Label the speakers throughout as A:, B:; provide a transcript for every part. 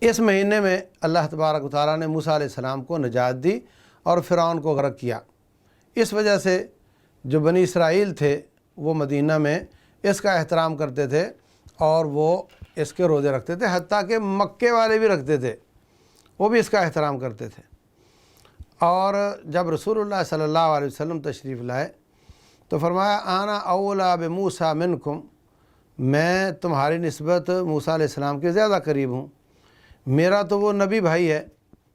A: اس مہینے میں اللہ تبارک و تعالیٰ نے موسیٰ علیہ السلام کو نجات دی اور فرعون کو غرق کیا۔ اس وجہ سے جو بنی اسرائیل تھے وہ مدینہ میں اس کا احترام کرتے تھے اور وہ اس کے روزے رکھتے تھے، حتیٰ کہ مکے والے بھی رکھتے تھے، وہ بھی اس کا احترام کرتے تھے۔ اور جب رسول اللہ صلی اللہ علیہ وسلم تشریف لائے تو فرمایا انا اولا بموسیٰ منکم، میں تمہاری نسبت موسیٰ علیہ السلام کے زیادہ قریب ہوں، میرا تو وہ نبی بھائی ہے،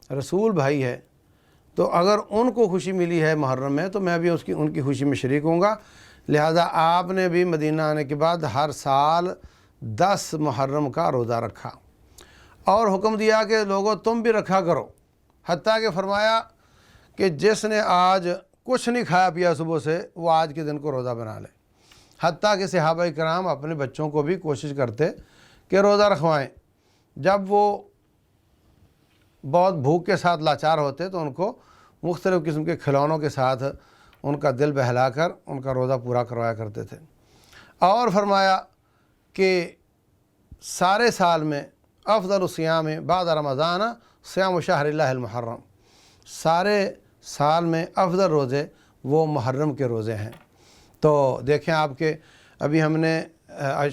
A: رسول بھائی ہے، تو اگر ان کو خوشی ملی ہے محرم میں تو میں بھی ان کی خوشی میں شریک ہوں گا۔ لہذا آپ نے بھی مدینہ آنے کے بعد ہر سال 10 محرم کا روزہ رکھا اور حکم دیا کہ لوگوں تم بھی رکھا کرو، حتیٰ کہ فرمایا کہ جس نے آج کچھ نہیں کھایا پیا صبح سے وہ آج کے دن کو روزہ بنا لے۔ حتیٰ کہ صحابہ کرام اپنے بچوں کو بھی کوشش کرتے کہ روزہ رکھوائیں، جب وہ بہت بھوک کے ساتھ لاچار ہوتے تو ان کو مختلف قسم کے کھلونوں کے ساتھ ان کا دل بہلا کر ان کا روزہ پورا کروایا کرتے تھے۔ اور فرمایا کہ سارے سال میں افضل الصیام بعد رمضان صیام شہر اللہ المحرم، سارے سال میں افضل روزے وہ محرم کے روزے ہیں۔ تو دیکھیں آپ کے ابھی ہم نے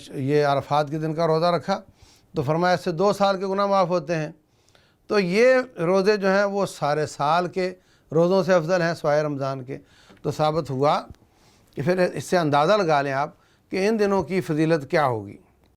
A: یہ عرفات کے دن کا روزہ رکھا تو فرمایا اس سے 2 سال کے گناہ معاف ہوتے ہیں۔ تو یہ روزے جو ہیں وہ سارے سال کے روزوں سے افضل ہیں سوائے رمضان کے۔ تو ثابت ہوا کہ پھر اس سے اندازہ لگا لیں آپ کہ ان دنوں کی فضیلت کیا ہوگی۔